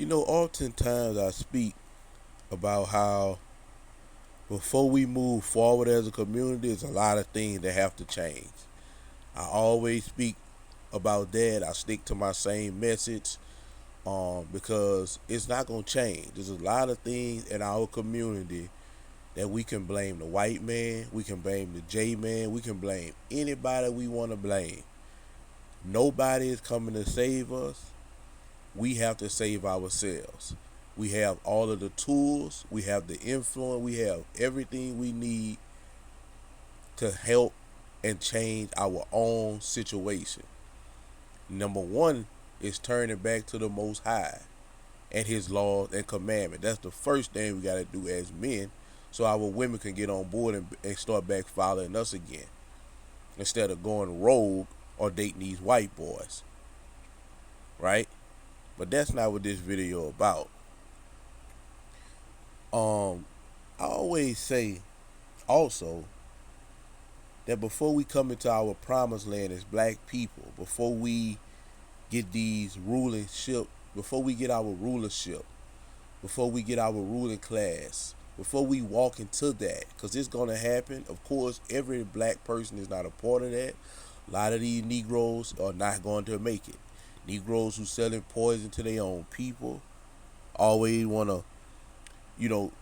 Oftentimes I speak about how before we move forward as a community, there's a lot of things that have to change. I always speak about that. I stick to my same message because it's not going to change. There's a lot of things in our community that we can blame the white man, we can blame the J man, we can blame anybody we want to blame. Nobody is coming to save us. We have to save ourselves. We have all of the tools, we have the influence, we have everything we need to help and change our own situation. Number one is turning back to the Most High and His laws and commandments. That's the first thing we got to do as men, so our women can get on board and start back following us again, instead of going rogue or dating these white boys, right? But that's not what this video about. I always say also that before we come into our promised land as black people, before we get these rulership, before we get our rulership, before we get our ruling class, before we walk into that, because it's going to happen. Of course, every black person is not a part of that. A lot of these Negroes are not going to make it. Negroes who selling poison to their own people always want to,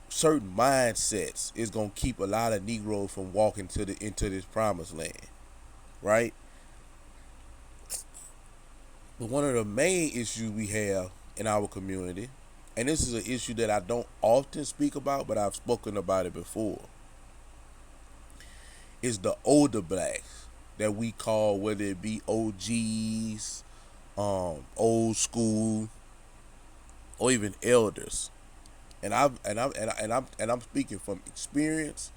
certain mindsets is going to keep a lot of Negroes from walking into this promised land, right? But one of the main issues we have in our community, and this is an issue that I don't often speak about, but I've spoken about it before, is the older blacks that we call, whether it be OGs, old school, or even elders. And I'm speaking from experience,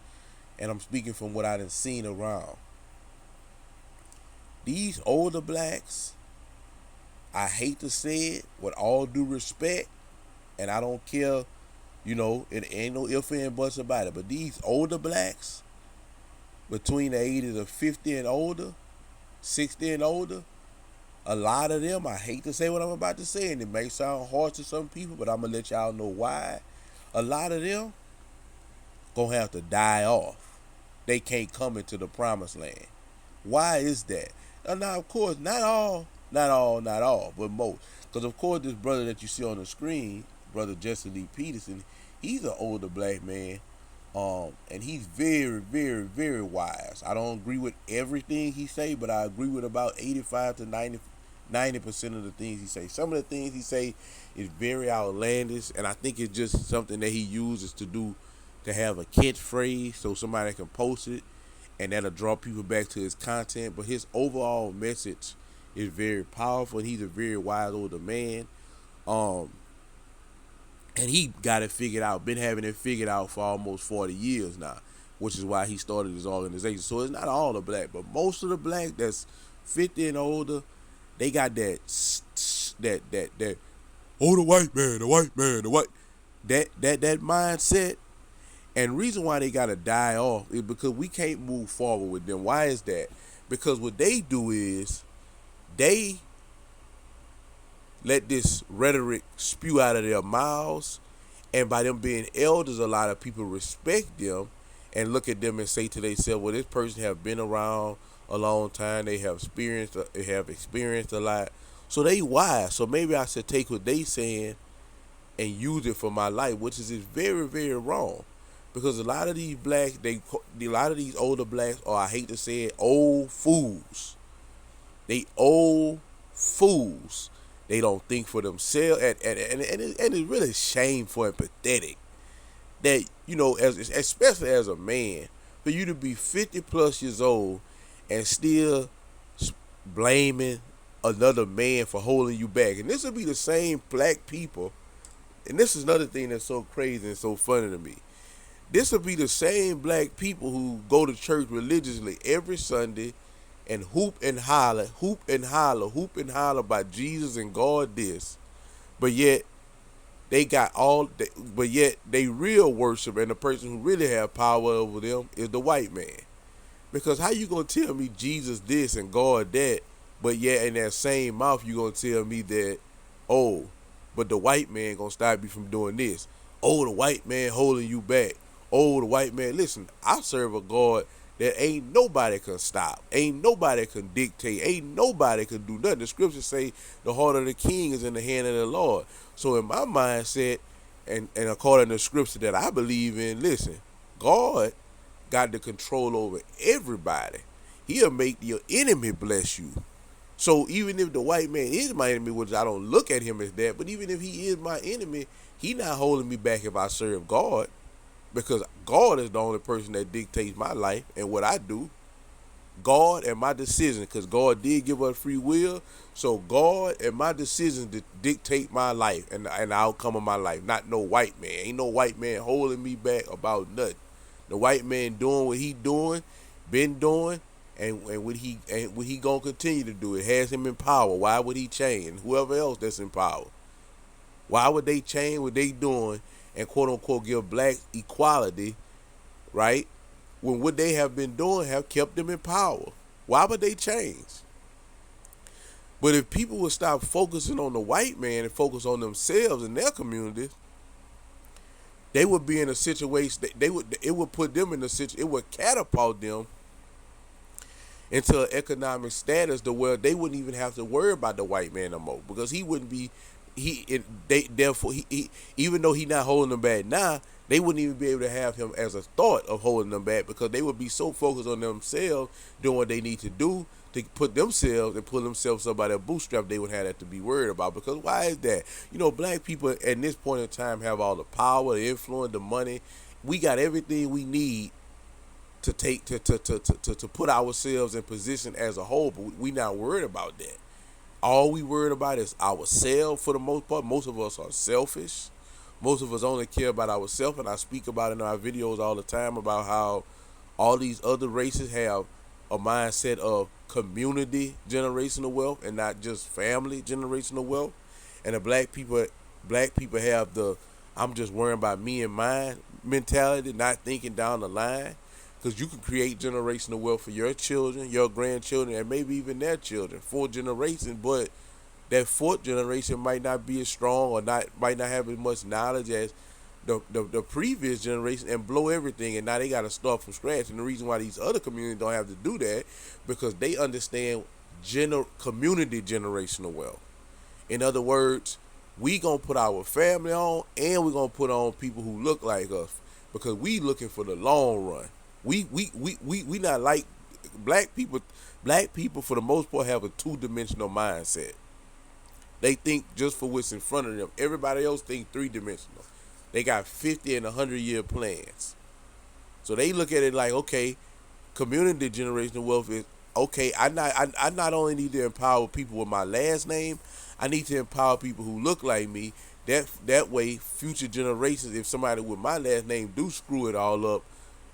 and I'm speaking from what I done seen around. These older blacks, I hate to say it, with all due respect, and I don't care, it ain't no ifs and buts about it, but these older blacks, between the ages of 50 and older, 60 and older, a lot of them, I hate to say what I'm about to say, and it may sound harsh to some people, but I'm going to let y'all know why. A lot of them going to have to die off. They can't come into the promised land. Why is that? Now, of course, not all, but most. Because, of course, this brother that you see on the screen, Brother Jesse Lee Peterson, he's an older black man, and he's very, very, very wise. I don't agree with everything he say, but I agree with about 85 to 90% of the things he say. Some of the things he say is very outlandish, and I think it's just something that he uses to have a catchphrase so somebody can post it, and that'll draw people back to his content. But his overall message is very powerful, and he's a very wise older man. And he got it figured out, been having it figured out for almost 40 years now, which is why he started his organization. So it's not all the black, but most of the black that's 50 and older, they got that oh, the white man, that mindset. And reason why they gotta die off is because we can't move forward with them. Why is that? Because what they do is they let this rhetoric spew out of their mouths, and by them being elders, a lot of people respect them and look at them and say to themselves, well, this person have been around a long time, they have experienced a lot, so they wise. So maybe I should take what they saying and use it for my life, which is very, very wrong. Because a lot of these blacks, a lot of these older blacks, or I hate to say it, old fools. They old fools. They don't think for themselves, and it's really shameful and pathetic that, especially as a man, for you to be 50 plus years old and still blaming another man for holding you back. And this will be the same black people, and this is another thing that's so crazy and so funny to me. This will be the same black people who go to church religiously every Sunday and hoop and holler about Jesus and God this, but yet they real worship, and the person who really have power over them is the white man. Because how you gonna tell me Jesus this and God that, but yet in that same mouth you gonna tell me that, oh, but the white man gonna stop you from doing this. Oh, the white man holding you back. Oh, the white man. Listen, I serve a God that ain't nobody can stop. Ain't nobody can dictate. Ain't nobody can do nothing. The scriptures say the heart of the king is in the hand of the Lord. So in my mindset, and according to the scripture that I believe in, listen, God got the control over everybody. He'll make your enemy bless you. So even if the white man is my enemy, which I don't look at him as that, but even if he is my enemy, he not holding me back if I serve God, because God is the only person that dictates my life and what I do. God and my decisions, because God did give us free will. So God and my decisions dictate my life and the outcome of my life. Not no white man. Ain't no white man holding me back about nothing. The white man doing what he doing, been doing, and what he gonna continue to do. It has him in power. Why would he change? Whoever else that's in power, why would they change what they doing and quote unquote give black equality, right? When what they have been doing have kept them in power. Why would they change? But if people would stop focusing on the white man and focus on themselves and their communities, they would be in a situation that it would put them in a situation, it would catapult them into an economic status to where they wouldn't even have to worry about the white man no more, because he wouldn't be therefore even though he not holding them back now, they wouldn't even be able to have him as a thought of holding them back, because they would be so focused on themselves doing what they need to do to put themselves and pull themselves up by their bootstrap. They would have that to be worried about. Because why is that? Black people at this point in time have all the power, the influence, the money. We got everything we need to take to put ourselves in position as a whole, but we not worried about that. All we worried about is ourselves for the most part. Most of us are selfish. Most of us only care about ourselves, and I speak about in our videos all the time about how all these other races have a mindset of community generational wealth and not just family generational wealth. And the black people have the I'm just worrying about me and mine mentality, not thinking down the line. Because you can create generational wealth for your children, your grandchildren, and maybe even their children, 4 generations, but that 4th generation might not be as strong or might not have as much knowledge as the previous generation, and blow everything, and now they got to start from scratch. And the reason why these other communities don't have to do that, because they understand community generational wealth. In other words, we gonna put our family on, and we gonna put on people who look like us, because we looking for the long run. We not like black people. Black people for the most part have a 2-dimensional mindset. They think just for what's in front of them. Everybody else think 3-dimensional. They got 50 and 100-year plans. So they look at it like, okay, community generational wealth is okay. I not only need to empower people with my last name, I need to empower people who look like me. That way, future generations, if somebody with my last name do screw it all up,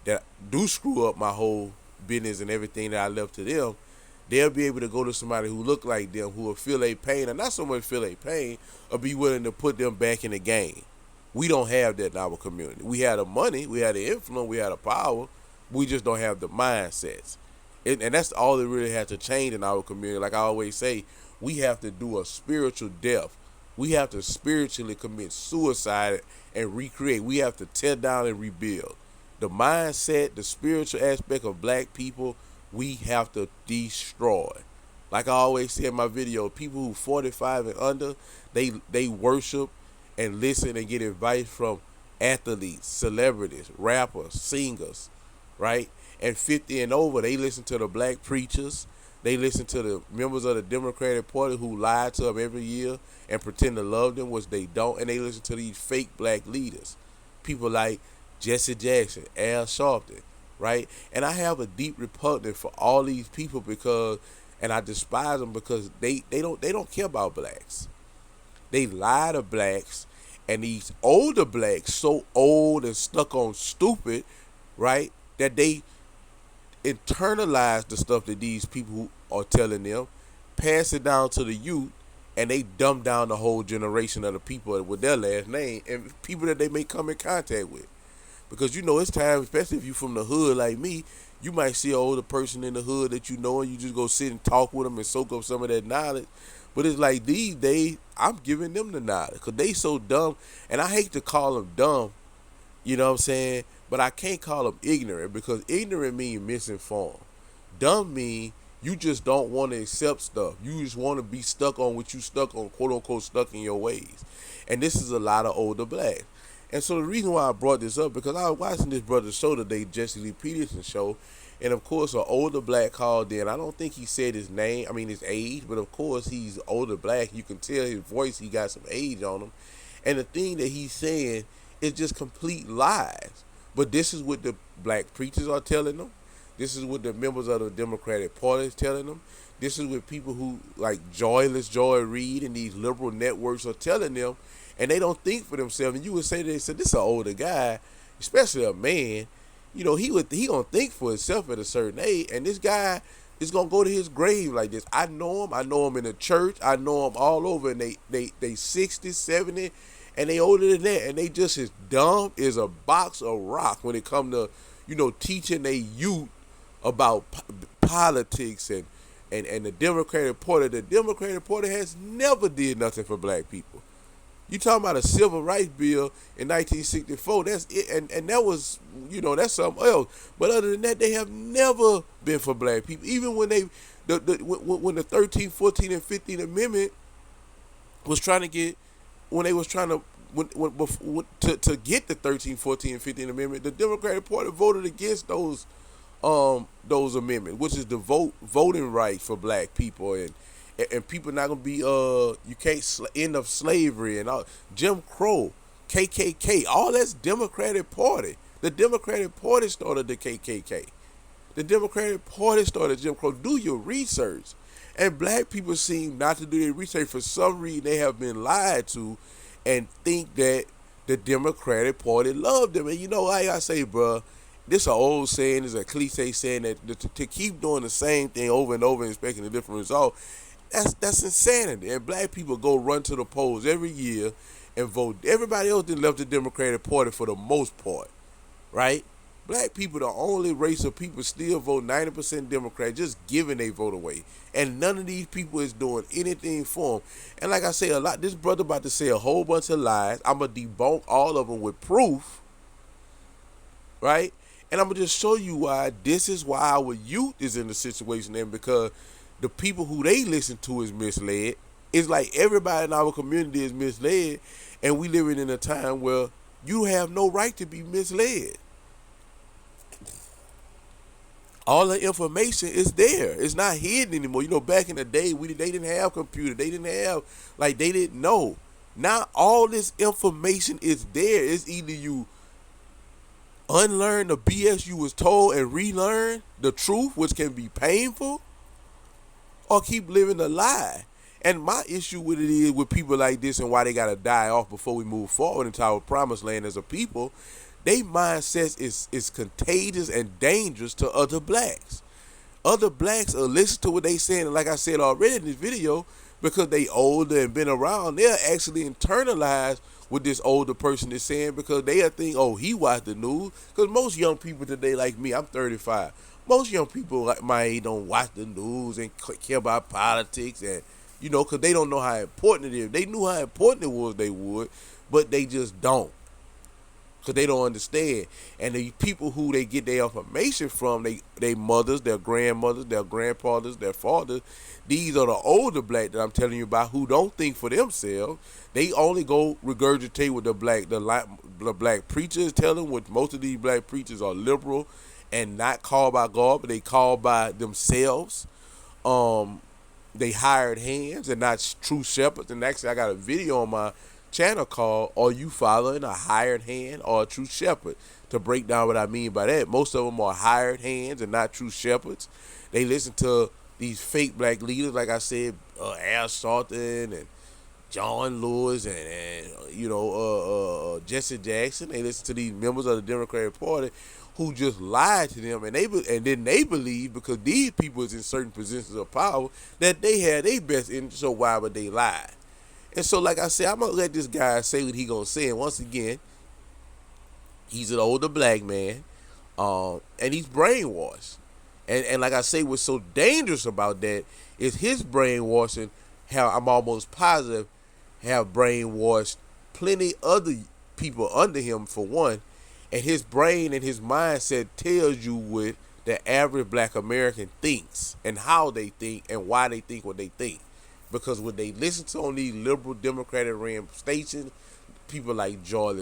that do screw up my whole business and everything that I left to them, they'll be able to go to somebody who look like them, who will feel their pain, and not so much feel their pain, or be willing to put them back in the game. We don't have that in our community. We have the money, we have the influence, we have the power, we just don't have the mindsets. And that's all that really has to change in our community. Like I always say, we have to do a spiritual death. We have to spiritually commit suicide and recreate. We have to tear down and rebuild. The mindset, the spiritual aspect of black people, we have to destroy. Like I always say in my video, people who 45 and under, they worship and listen and get advice from athletes, celebrities, rappers, singers, right? And 50 and over, they listen to the black preachers. They listen to the members of the Democratic Party who lie to them every year and pretend to love them, which they don't. And they listen to these fake black leaders, people like Jesse Jackson, Al Sharpton, right? And I have a deep repugnance for all these people and I despise them because they don't care about blacks. They lie to blacks, and these older blacks, so old and stuck on stupid, right, that they internalize the stuff that these people are telling them, pass it down to the youth, and they dumb down the whole generation of the people with their last name and people that they may come in contact with. Because it's time, especially if you from the hood like me, you might see an older person in the hood that and you just go sit and talk with them and soak up some of that knowledge. But it's like these days, I'm giving them the nod because they so dumb, and I hate to call them dumb. You know what I'm saying? But I can't call them ignorant because ignorant means misinformed. Dumb mean you just don't want to accept stuff. You just want to be stuck on what you stuck on, quote unquote, stuck in your ways. And this is a lot of older blacks. And so the reason why I brought this up because I was watching this brother's show today, Jesse Lee Peterson show, and of course an older black called in. I don't think he said his name, I mean his age, but of course he's older black. You can tell his voice, he got some age on him. And the thing that he's saying is just complete lies. But this is what the black preachers are telling them. This is what the members of the Democratic Party is telling them. This is what people who like Joyless Joy Reid and these liberal networks are telling them, and they don't think for themselves. And you would say they said this is an older guy, especially a man. You know he gonna think for himself at a certain age, and this guy is gonna go to his grave like this. I know him. I know him in the church. I know him all over, and they 60, 70, and they older than that, and they just as dumb as a box of rock when it come to teaching their youth about politics and the Democratic Party. The Democratic Party has never did nothing for black people. You talking about a civil rights bill in 1964? That's it, and that was that's something else. But other than that, they have never been for black people. Even when when the 13th, 14th, and 15th Amendment was trying to get when they was trying to to get the 13th, 14th, and 15th Amendment, the Democratic Party voted against those amendments, which is the voting right for black people and people not gonna be you can't end up slavery and all Jim Crow, KKK, all that's Democratic Party. The Democratic Party started the KKK. The Democratic Party started Jim Crow. Do your research. And black people seem not to do their research. For some reason, they have been lied to and think that the Democratic Party loved them. And like I say, bro, this is an old saying, it's a cliche saying that to keep doing the same thing over and over and expecting a different result, that's insanity. And black people go run to the polls every year and vote. Everybody else done left the Democratic Party for the most part, right? Black people, the only race of people still vote 90% Democrat, just giving their vote away. And none of these people is doing anything for them. And like I say, this brother about to say a whole bunch of lies. I'm going to debunk all of them with proof, right? And I'm going to just show you why this is why our youth is in the situation and because the people who they listen to is misled. It's like everybody in our community is misled, and we living in a time where you have no right to be misled. All the information is there. It's not hidden anymore. Back in the day, they didn't have computer. They didn't have, they didn't know. Now all this information is there. It's either you unlearn the BS you was told and relearn the truth, which can be painful, or keep living a lie. And my issue with it is with people like this and why they got to die off before we move forward into our promised land as a people. They mindset is contagious and dangerous to other blacks. Other blacks will listen to what they saying, and like I said already in this video, because they older and been around, they'll actually internalize what this older person is saying because they'll think, oh, he watched the news. Because most young people today, like me, I'm 35. Most young people like my age don't watch the news and care about politics and, because they don't know how important it is. If they knew how important it was, they would, but they just don't. Because they don't understand. And the people who they get their information from, they mothers, their grandmothers, their grandfathers, their fathers, these are the older black that I'm telling you about who don't think for themselves. They only go regurgitate what the black preachers tell them, what most of these black preachers are liberal and not called by God, but they called by themselves. They hired hands and not true shepherds. And actually, I got a video on my channel called "Are You Following a Hired Hand or a True Shepherd?" to break down what I mean by that. Most of them are hired hands and not true shepherds. They listen to these fake black leaders, like I said, Al Sharpton and John Lewis and Jesse Jackson. They listen to these members of the Democratic Party who just lied to them, and then they believe because these people is in certain positions of power that they had their best interest. So why would they lie? And so, like I said, I'm going to let this guy say what he going to say. And once again, he's an older black man, and he's brainwashed. And like I say, what's so dangerous about that is his brainwashing have, I'm almost positive, have brainwashed plenty other people under him for one, and his brain and his mindset tells you what the average black American thinks and how they think and why they think what they think. Because when they listen to on these liberal Democratic ran stations, people like Joy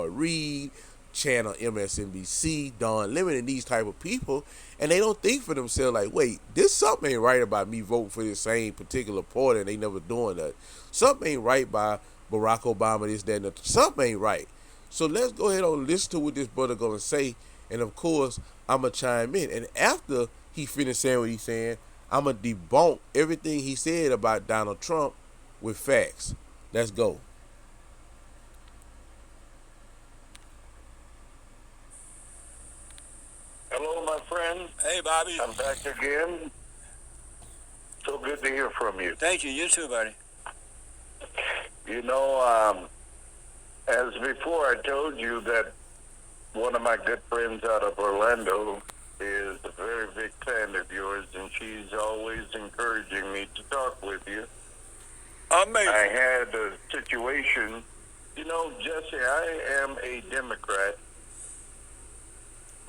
Reid, channel MSNBC, Don Lemon, and these type of people, and they don't think for themselves like, wait, this something ain't right about me voting for this same particular party and they never doing that. Something ain't right by Barack Obama, this, that, and the, something ain't right. So let's go ahead and listen to what this brother gonna say, and of course I'ma chime in. And after he finished saying what he's saying, I'ma debunk everything he said about Donald Trump with facts. Let's go. Hello, my friend. Hey, Bobby. I'm back again. So good to hear from you. Thank you. You too, buddy. You know, as before, I told you that one of my good friends out of Orlando is a very big fan of yours, and she's always encouraging me to talk with you. Amazing. I had a situation. You know, Jesse, I am a Democrat,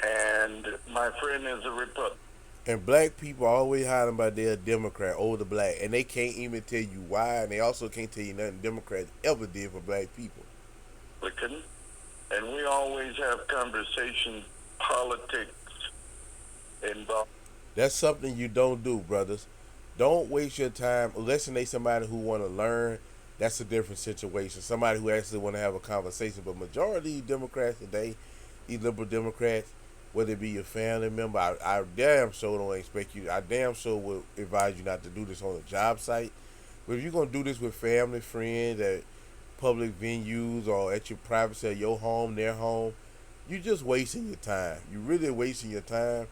and my friend is a Republican. And black people always hiding about they're a Democrat, older black, and they can't even tell you why, and they also can't tell you nothing Democrats ever did for black people. And we always have conversations, politics involved. That's something you don't do, brothers. Don't waste your time. Unless they somebody who want to learn, that's a different situation. Somebody who actually want to have a conversation. But majority of Democrats today, these liberal Democrats, whether it be your family member, I damn sure don't expect you. I damn sure would advise you not to do this on a job site. But if you're gonna do this with family, friends, at public venues or at your privacy of your home, their home, you're just wasting your time. You're really wasting your time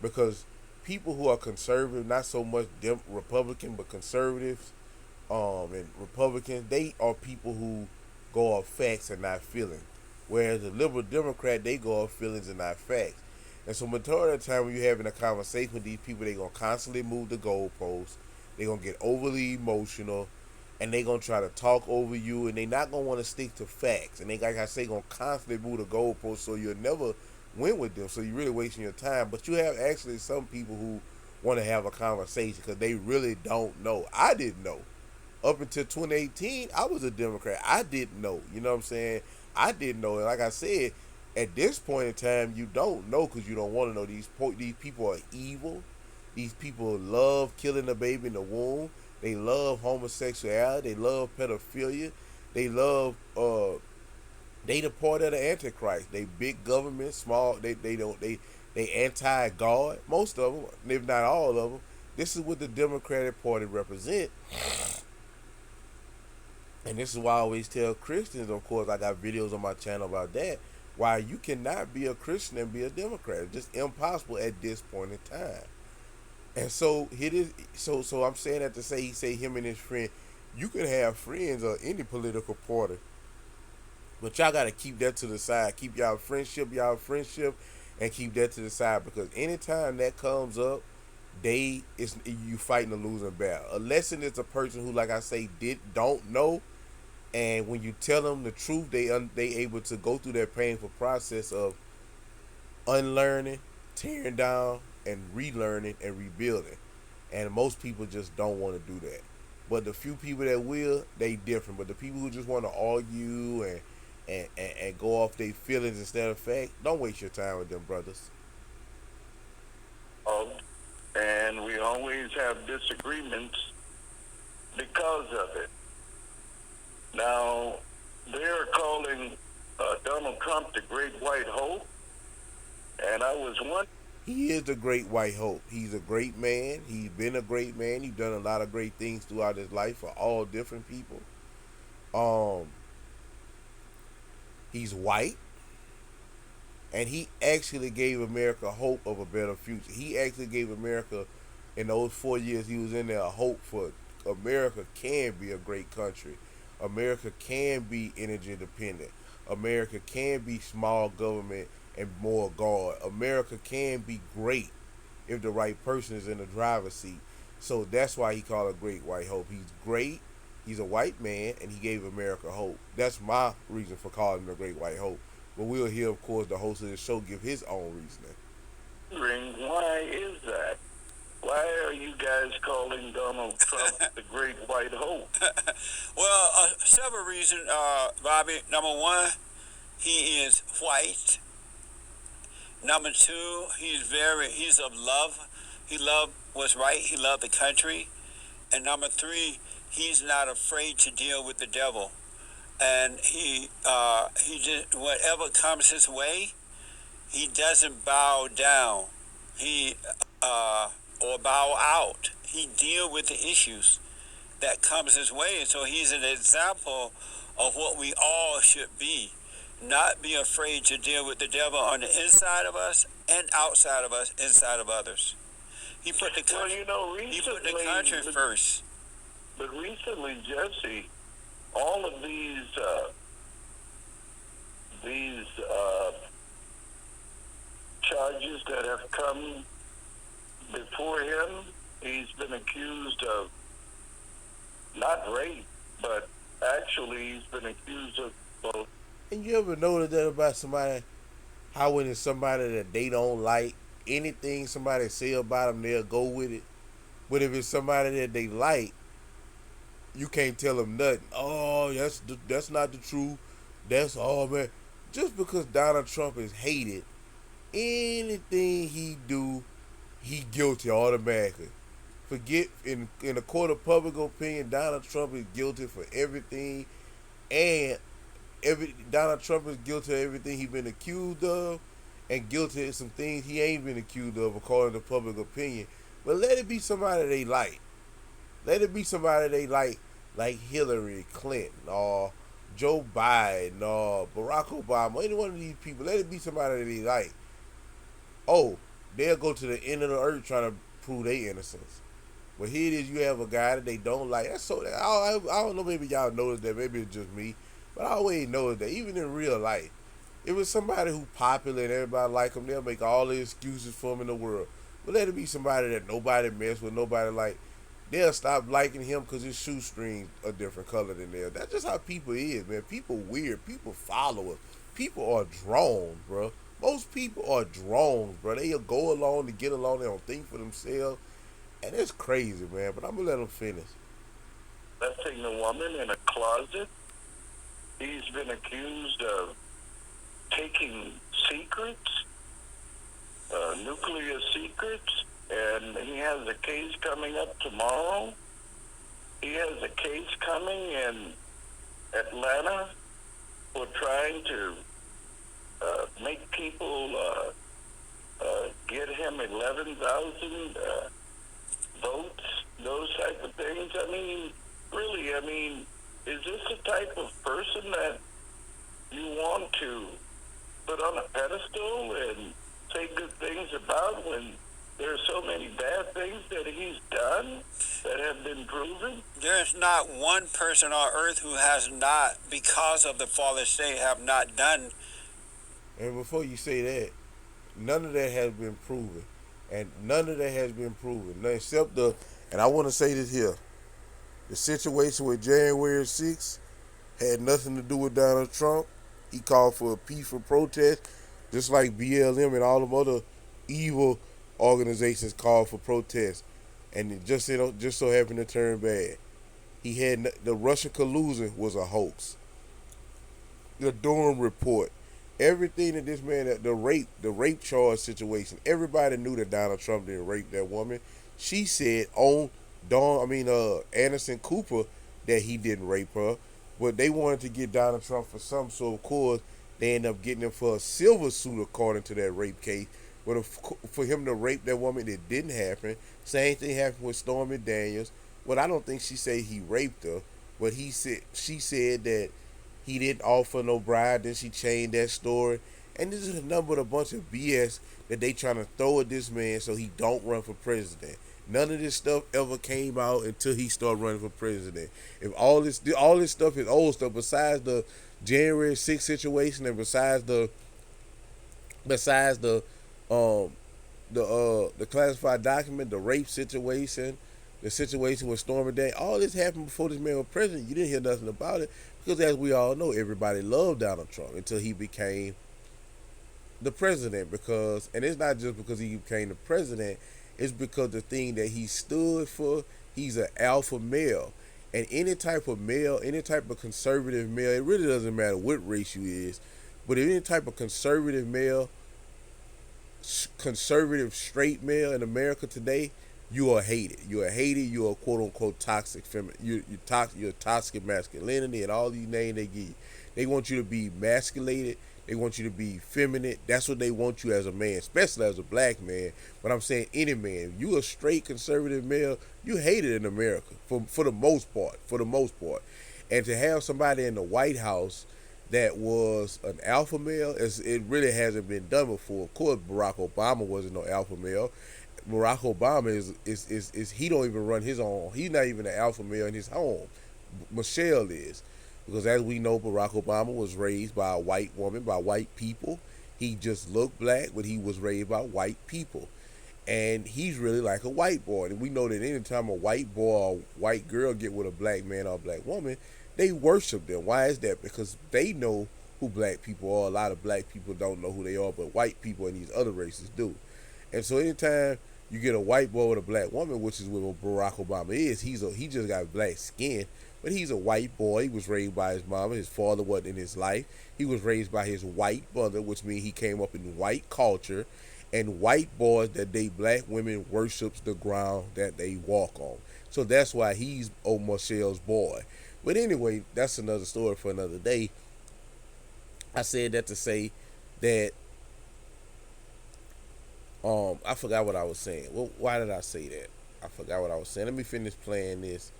because people who are conservative, not so much Republican, but conservatives, and Republicans, they are people who go off facts and not feelings. Whereas the liberal Democrat, they go off feelings and not facts. And so majority of the time when you're having a conversation with these people, they're gonna constantly move the goalposts. They're gonna get overly emotional, and they're gonna try to talk over you, and they're not gonna want to stick to facts. And they, like I say, gonna constantly move the goalposts, so you'll never win with them. So you're really wasting your time. But you have actually some people who want to have a conversation because they really don't know. I didn't know. Up until 2018, I was a Democrat. I didn't know. You know what I'm saying? I didn't know. And like I said, at this point in time, you don't know because you don't want to know. These people are evil. These people love killing the baby in the womb. They love homosexuality. They love pedophilia. They love they the part of the Antichrist. They big government, small. They anti God. Most of them, if not all of them. This is what the Democratic Party represent. And this is why I always tell Christians, of course, I got videos on my channel about that, why you cannot be a Christian and be a Democrat. It's just impossible at this point in time. And so it is. So I'm saying that to say, he say him and his friend, you can have friends of any political party, but y'all got to keep that to the side. Keep y'all friendship, and keep that to the side because anytime that comes up, you fighting a losing battle. Unless it's a person who, like I say, don't know. And when you tell them the truth, they able to go through that painful process of unlearning, tearing down, and relearning and rebuilding. And most people just don't want to do that. But the few people that will, they different. But the people who just want to argue and go off their feelings instead of fact, don't waste your time with them, brothers. And we always have disagreements because of it. Now, they're calling Donald Trump the Great White Hope, and I was wondering. He is the great white hope. He's a great man. He's been a great man. He's done a lot of great things throughout his life for all different people. He's white, and he actually gave America hope of a better future. He actually gave America, in those 4 years he was in there, a hope for America can be a great country. America can be energy independent. America can be small government and more God. America can be great if the right person is in the driver's seat. So that's why he called a great white hope. He's great. He's a white man, and he gave America hope. That's my reason for calling him a great white hope. But we'll hear, of course, the host of the show give his own reasoning. Why is that? Why are you guys calling Donald Trump the Great White Hope? Well, several reasons, Bobby. Number one, he is white. Number two, he's of love. He loved what's right. He loved the country. And number three, he's not afraid to deal with the devil. And he just whatever comes his way, he doesn't bow down. He or bow out. He deal with the issues that comes his way. And so he's an example of what we all should be. Not be afraid to deal with the devil on the inside of us and outside of us, inside of others. He put the country, he put the country first. But recently, Jesse, all of these charges that have come before him, he's been accused of not rape, but actually he's been accused of both. And you ever notice that about somebody? How when it's somebody that they don't like, anything somebody say about them, they'll go with it. But if it's somebody that they like, you can't tell them nothing. Oh, that's not the truth. That's all, man. Just because Donald Trump is hated, anything he do, he guilty automatically. Forget in the court of public opinion, Donald Trump is guilty for everything, and Donald Trump is guilty of everything he's been accused of, and guilty of some things he ain't been accused of according to public opinion. But let it be somebody they like. Let it be somebody they like Hillary Clinton or Joe Biden or Barack Obama. Any one of these people. Let it be somebody they like. Oh, they'll go to the end of the earth trying to prove their innocence. But here it is, you have a guy that they don't like. That's so. I don't know. Maybe y'all noticed that. Maybe it's just me. But I always noticed that. Even in real life, if it's somebody who popular and everybody like him, they'll make all the excuses for him in the world. But let it be somebody that nobody mess with, nobody like. They'll stop liking him because his shoestrings a different color than theirs. That's just how people is, man. People weird. People follow us. People are drawn, bro. Most people are drawn, bro. They'll go along to get along. They don't think for themselves. And it's crazy, man. But I'm going to let them finish. Arresting a woman in a closet. He's been accused of taking secrets, nuclear secrets, and he has a case coming up tomorrow. He has a case coming in Atlanta for trying to make people get him 11,000 votes, those type of things. I mean, really, is this the type of person that you want to put on a pedestal and say good things about when there are so many bad things that he's done that have been proven? There's not one person on earth who has not, because of the fallen state, have not done. And before you say that, none of that has been proven. And none of that has been proven. Except and I want to say this here. The situation with January 6th had nothing to do with Donald Trump. He called for a peaceful protest, just like BLM and all them other evil organizations called for protests. And it just so happened to turn bad. He had the Russian collusion was a hoax. The Durham report, everything that this man, the rape charge situation, everybody knew that Donald Trump didn't rape that woman. She said on Anderson Cooper that he didn't rape her, but they wanted to get Donald Trump for something, so of course they ended up getting him for a silver suit according to that rape case. But for him to rape that woman, it didn't happen. Same thing happened with Stormy Daniels. Well, I don't think she said he raped her, but she said that he didn't offer no bride. Then she changed that story, and this is a number of a bunch of BS that they trying to throw at this man so he don't run for president. None of this stuff ever came out until he started running for president. If all this stuff is old stuff, besides the January 6th situation and besides the the classified document, the rape situation, the situation with Stormy Daniels, all this happened before this man was president. You didn't hear nothing about it because, as we all know, everybody loved Donald Trump until he became the president. Because, and it's not just because he became the president, it's because the thing that he stood for, he's an alpha male. And any type of male, any type of conservative male, it really doesn't matter what race you is, but if any type of conservative male, conservative straight male in America today, you are hated. You are hated. You are quote unquote toxic feminine. You're toxic masculinity and all these names they give you. They want you to be masculated. They want you to be feminine. That's what they want you as a man, especially as a black man. But I'm saying any man, you a straight conservative male, you hated in America for the most part. For the most part, and to have somebody in the White House that was an alpha male, it really hasn't been done before. Of course, Barack Obama wasn't no alpha male. Barack Obama is he don't even run his own. He's not even an alpha male in his home. Michelle is, because as we know, Barack Obama was raised by a white woman, by white people. He just looked black, but he was raised by white people, and he's really like a white boy. And we know that anytime a white boy or a white girl get with a black man or a black woman, they worship them. Why is that? Because they know who black people are. A lot of black people don't know who they are, but white people and these other races do. And so anytime you get a white boy with a black woman, which is what Barack Obama is, he just got black skin, but he's a white boy. He was raised by his mama. His father wasn't in his life. He was raised by his white mother, which means he came up in white culture, and white boys that they black women worships the ground that they walk on. So that's why he's old Michelle's boy. But anyway, that's another story for another day. I said that to say that I forgot what I was saying. Well, why did I say that? I forgot what I was saying. Let me finish playing this,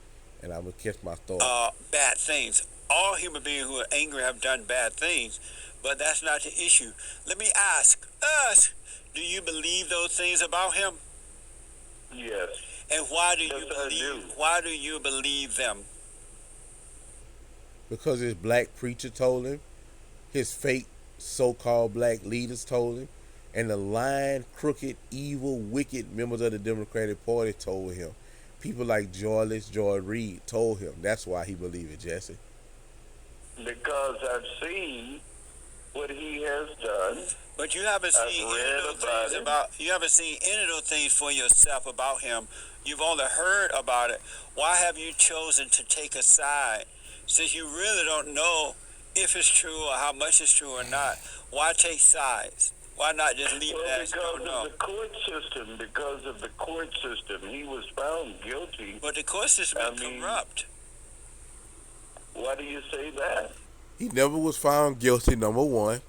and I'm gonna catch my thought. Bad things. All human beings who are angry have done bad things, but that's not the issue. Let me ask us: do you believe those things about him? Yes. And why do Yes, you I believe? do. Why do you believe them? Because his black preacher told him, his fake so-called black leaders told him, and the lying, crooked, evil, wicked members of the Democratic Party told him. People like George Reed told him. That's why he believed it, Jesse. Because I've seen what he has done. But you haven't I've seen any read of those about things it. about. You haven't seen any of those things for yourself about him. You've only heard about it. Why have you chosen to take a side, since you really don't know if it's true or how much it's true or not? Why take sides? Why not just leave Well, it as you because don't know? of the court system. Because of the court system, he was found guilty. But the court system is corrupt. Why do you say that? He never was found guilty, number one.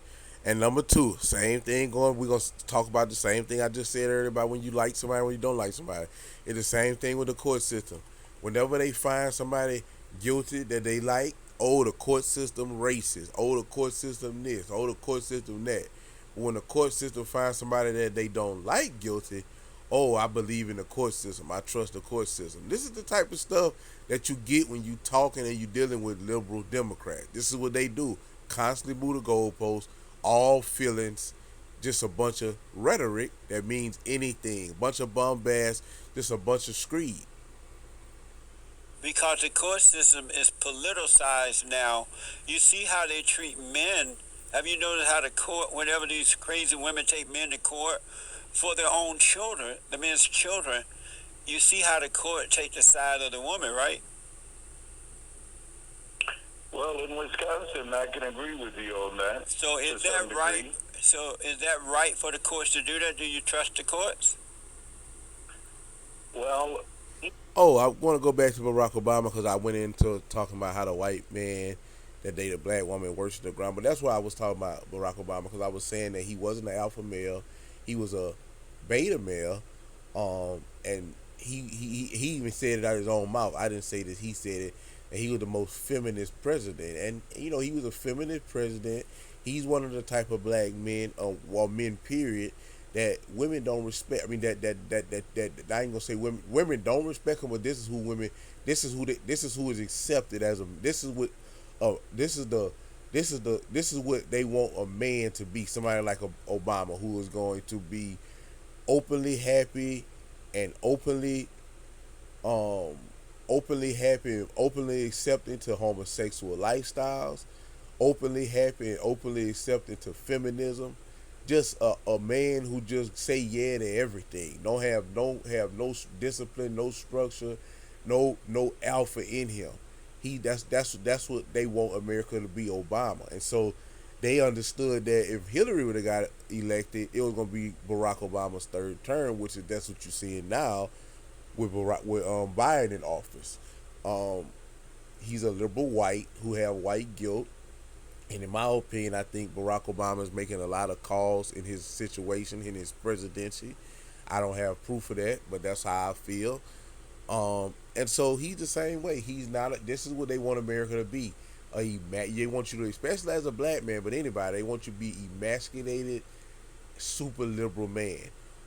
And number two, same thing going. We're going to talk about the same thing I just said earlier about when you like somebody, when you don't like somebody. It's the same thing with the court system. Whenever they find somebody guilty that they like, oh, the court system racist. Oh, the court system this. Oh, the court system that. When the court system finds somebody that they don't like guilty, oh, I believe in the court system. I trust the court system. This is the type of stuff that you get when you talking and you dealing with liberal Democrats. This is what they do. Constantly move the goalposts, all feelings, just a bunch of rhetoric that means anything. A bunch of bombast, just a bunch of screed. Because the court system is politicized now. You see how they treat men. Have you noticed how the court, whenever these crazy women take men to court for their own children, the men's children, you see how the court take the side of the woman, right? Well, in Wisconsin, I can agree with you on that. So to is some that right? degree. So is that right for the courts to do that? Do you trust the courts? Well, Oh, I want to go back to Barack Obama because I went into talking about how the white man that dated a black woman worshiped the ground. But that's why I was talking about Barack Obama, because I was saying that he wasn't an alpha male. He was a beta male. And he even said it out of his own mouth. I didn't say this. He said it. And he was the most feminist president. And, he was a feminist president. He's one of the type of black men, or men, period, that women don't respect. I mean, that I ain't gonna say women don't respect him, but this is who women. This is who is accepted as a. This is what. This is what they want a man to be. Somebody like Obama, who is going to be openly happy and openly um, openly happy and openly accepting to homosexual lifestyles, openly happy and openly accepting to feminism. Just a man who just say yeah to everything. Don't have no discipline, no structure, no alpha in him. That's what they want America to be, Obama. And so they understood that if Hillary would have got elected, it was gonna be Barack Obama's third term, which is that's what you're seeing now with Biden in office. Um, he's a liberal white who have white guilt, and in my opinion, I think Barack Obama is making a lot of calls in his situation in his presidency. I don't have proof of that, but that's how I feel. And so he's the same way. He's not. This is what they want America to be. They want you to, especially as a black man, but anybody, they want you to be emasculated, super liberal man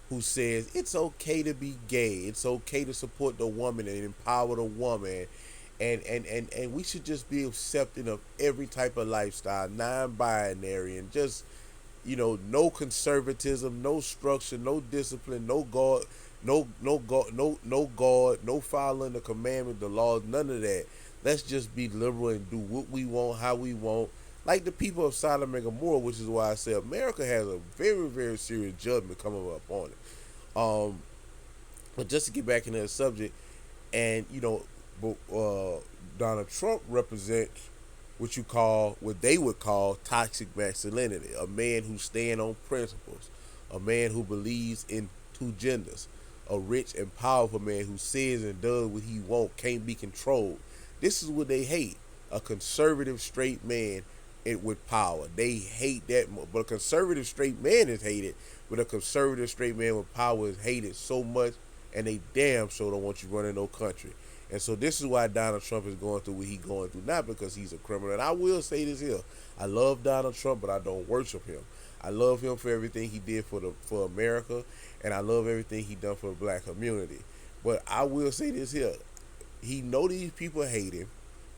who says it's okay to be gay, it's okay to support the woman and empower the woman, and we should just be accepting of every type of lifestyle, non-binary, and just no conservatism, no structure, no discipline, no God, no following the commandment, the laws, none of that. Let's just be liberal and do what we want, how we want, like the people of Sodom and Gomorrah, which is why I say America has a very, very serious judgment coming up on it. Um, but just to get back into the subject, and Donald Trump represents what they would call toxic masculinity, a man who stands on principles, a man who believes in two genders, a rich and powerful man who says and does what he wants, can't be controlled. This is what they hate: a conservative straight man with power. They hate that, but a conservative straight man is hated, but a conservative straight man with power is hated so much, and they damn sure don't want you running no country. And so this is why Donald Trump is going through what he's going through, not because he's a criminal. And I will say this here: I love Donald Trump, but I don't worship him. I love him for everything he did for America, and I love everything he done for the black community. But I will say this here: he know these people hate him.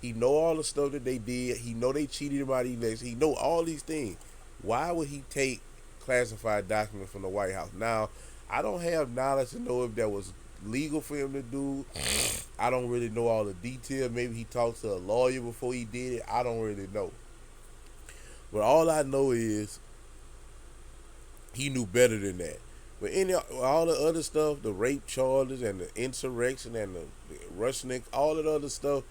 He know all the stuff that they did. He know they cheated him out of elections. He know all these things. Why would he take classified documents from the White House? Now, I don't have knowledge to know if that was legal for him to do. I don't really know all the details. Maybe he talked to a lawyer before he did it. I don't really know. But all I know is he knew better than that. But all the other stuff, the rape charges and the insurrection and the Russian, all that other stuff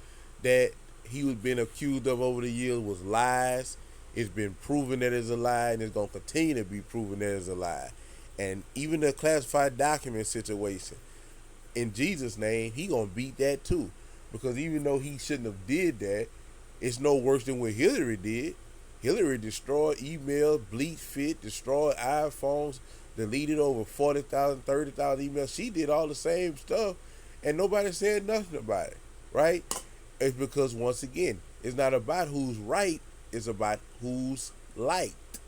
that he was being accused of over the years was lies. It's been proven that it's a lie, and it's gonna continue to be proven that it's a lie. And even the classified document situation, in Jesus' name, he gonna beat that too, because even though he shouldn't have did that, it's no worse than what Hillary did. Hillary destroyed emails, bleached fit, destroyed iPhones, deleted over 40,000, 30,000 emails. She did all the same stuff, and nobody said nothing about it, right? It's because, once again, it's not about who's right, it's about who's liked.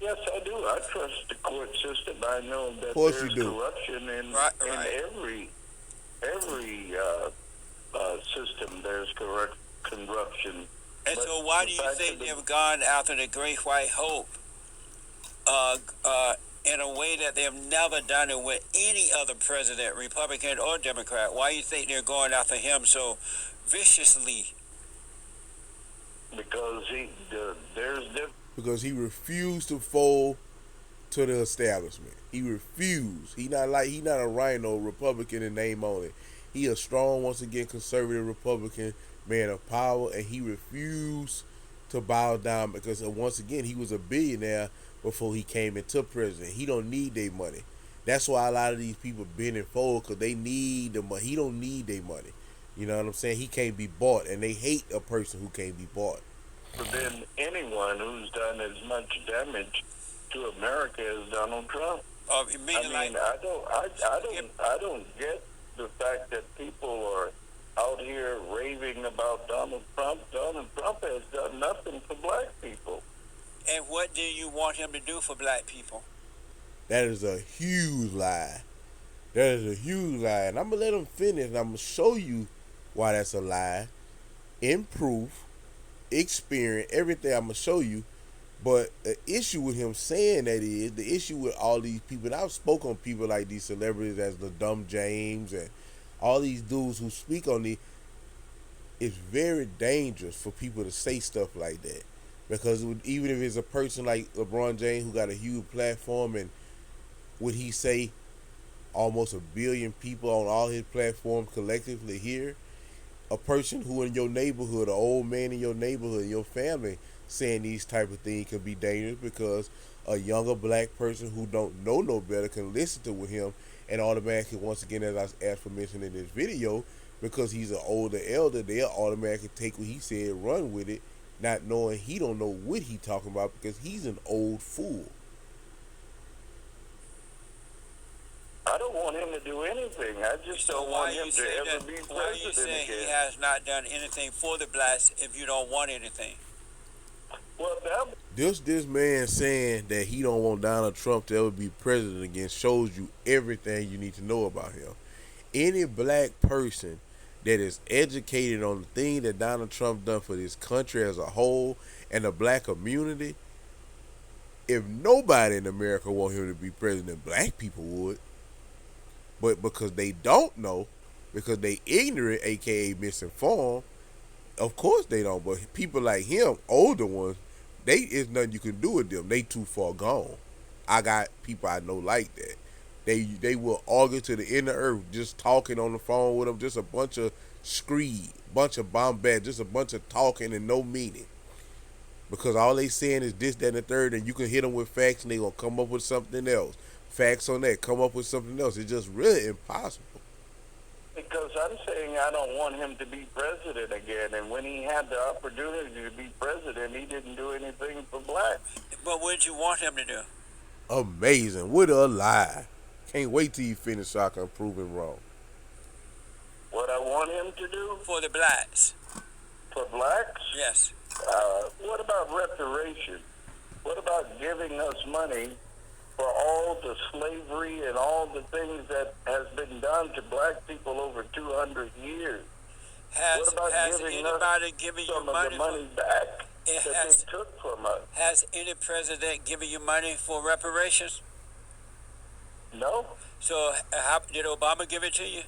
Yes, I do. I trust the court system. I know Of that course you there's do. corruption in every system. There's corruption. And But so, why the do you fact think of the they've gone after the Great White Hope uh, uh, in a way that they've never done it with any other president, Republican or Democrat? Why do you think they're going after him so viciously? because there's Because he refused to fold to the establishment. He refused. He not a rhino Republican in name only. He a strong, once again, conservative Republican man of power, and he refused to bow down because, once again, he was a billionaire before he came into president. He don't need their money. That's why a lot of these people bend and fold, because they need the money. He don't need their money. You know what I'm saying? He can't be bought, and they hate a person who can't be bought. been anyone who's done as much damage to America as Donald Trump. You I mean mean, like I don't get the fact that people are out here raving about Donald Trump. Donald Trump has done nothing for black people. And what do you want him to do for black people? That is a huge lie. That is a huge lie. And I'm going to let him finish, and I'm going to show you why that's a lie in proof, experience, everything I'm going to show you. But the issue with him saying that is the issue with all these people. And I've spoken on people like these celebrities as the Dumb James and all these dudes who speak on the. It's very dangerous for people to say stuff like that because even if it's a person like LeBron James who got a huge platform and would he say almost 1 billion people on all his platforms collectively here, a person who in your neighborhood, an old man in your neighborhood, your family, saying these type of things could be dangerous because a younger black person who don't know no better can listen to with him and automatically, once again, as I aforementioned in this video, because he's an older elder, they'll automatically take what he said, run with it, not knowing he don't know what he talking about because he's an old fool. I don't want him to do anything. I just So don't why want you him to say ever that? be Why are you president saying he again. has not done anything for the blacks if you don't want anything? Well, that This man saying that he don't want Donald Trump to ever be president again shows you everything you need to know about him. Any black person that is educated on the thing that Donald Trump done for this country as a whole and the black community, if nobody in America want him to be president, black people would. But because they don't know, because they ignorant, aka misinformed, of course they don't. But people like him, older ones, they is nothing you can do with them. They too far gone. I got people I know like that. They will argue to the end of the earth just talking on the phone with them, just a bunch of screed, bunch of bombast, just a bunch of talking and no meaning. Because all they saying is this, that, and the third, and you can hit them with facts and they gonna come up with something else. Facts on that, come up with something else. It's just really impossible. because I'm saying I don't want him to be president again. And when he had the opportunity to be president, he didn't do anything for blacks. But what did you want him to do? Amazing. What a lie. Can't wait till you finish so I can prove him wrong. What I want him to do For the blacks? for blacks, Yes. what about reparation? What about giving us money for all the slavery and all the things that has been done to black people over 200 years? What about Has giving anybody given you some of money the money back It that has. they took from us? Has any president given you money for reparations? No. So how did Obama give it to you?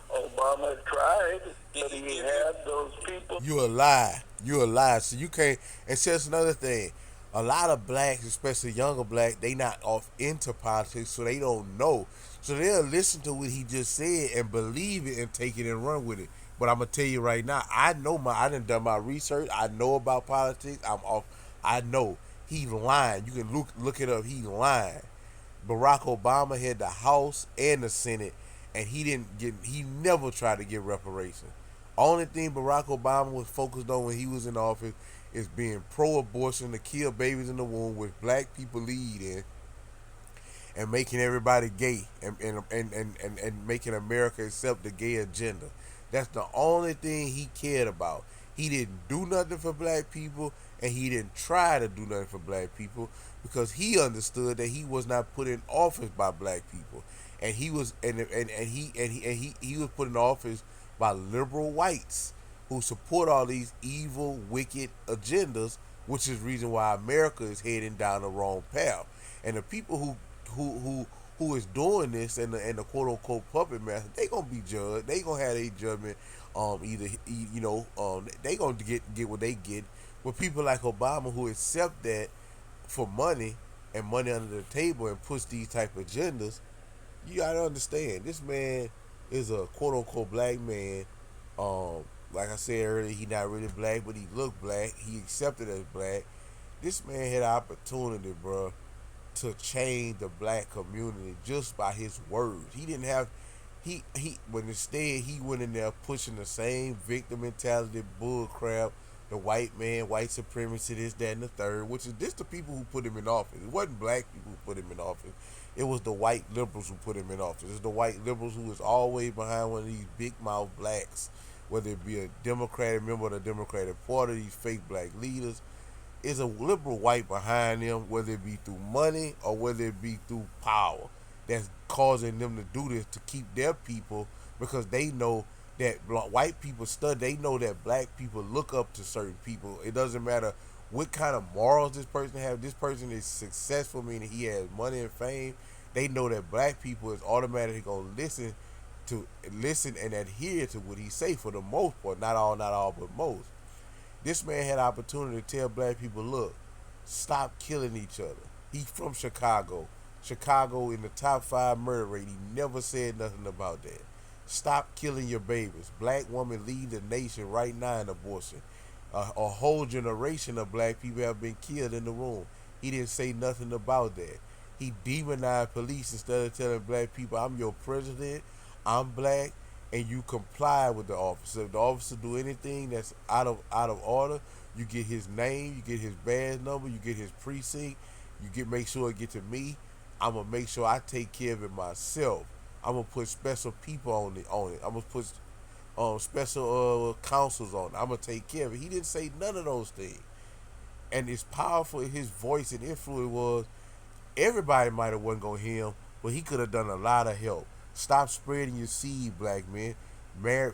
Obama tried, Did but he he give you? had those people. You a lie. You a lie. So you can't. It's just another thing. A lot of blacks, especially younger black, they not off into politics, so they don't know. So they'll listen to what he just said and believe it and take it and run with it. But I'm gonna tell you right now, I done done my research. I know about politics. I'm off. I know he lying. You can look it up. He lying. Barack Obama had the House and the Senate, and he never tried to get reparations. Only thing Barack Obama was focused on when he was in office is being pro-abortion to kill babies in the womb, with black people leading and making everybody gay and making America accept the gay agenda. That's the only thing he cared about. He didn't do nothing for black people and he didn't try to do nothing for black people because he understood that he was not put in office by black people. And he was he was put in office by liberal whites who support all these evil, wicked agendas, which is the reason why America is heading down the wrong path. And the people who is doing this and the quote unquote puppet master, they gonna be judged. They gonna have a judgment. They gonna get what they get. With people like Obama who accept that for money and money under the table and push these type of agendas, you gotta understand this man is a quote unquote black man. Like I said earlier, he not really black, but he look black. He accepted as black. This man had an opportunity, bro, to change the black community just by his words. He didn't have but instead he went in there pushing the same victim mentality bull crap, the white man, white supremacy, this, that, and the third, which is this the people who put him in office. It wasn't black people who put him in office. It was the white liberals who put him in office. It's the white liberals who is always behind one of these big mouth blacks, whether it be a Democratic member of the Democratic Party, these fake black leaders. Is a liberal white behind them, whether it be through money or whether it be through power, that's causing them to do this to keep their people, because they know that white people study. They know that black people look up to certain people. It doesn't matter what kind of morals this person have. This person is successful, meaning he has money and fame. They know that black people is automatically gonna listen and adhere to what he say for the most part. Not all, but most. This man had opportunity to tell black people, look, stop killing each other. He's from Chicago. Chicago in the top 5 murder rate. He never said nothing about that. Stop killing your babies. Black women lead the nation right now in abortion. A whole generation of black people have been killed in the room. He didn't say nothing about that. He demonized police instead of telling black people, I'm your president, I'm black, and you comply with the officer. If the officer do anything that's out of order, you get his name, you get his badge number, you get his precinct, make sure it get to me. I'm gonna make sure I take care of it myself. I'm gonna put special people on it. I'm gonna put special counsels on it. I'm gonna take care of it. He didn't say none of those things. And as powerful as his voice and influence was, everybody might have wasn't gonna hear him, but he could have done a lot of help. Stop spreading your seed, black men. Marry,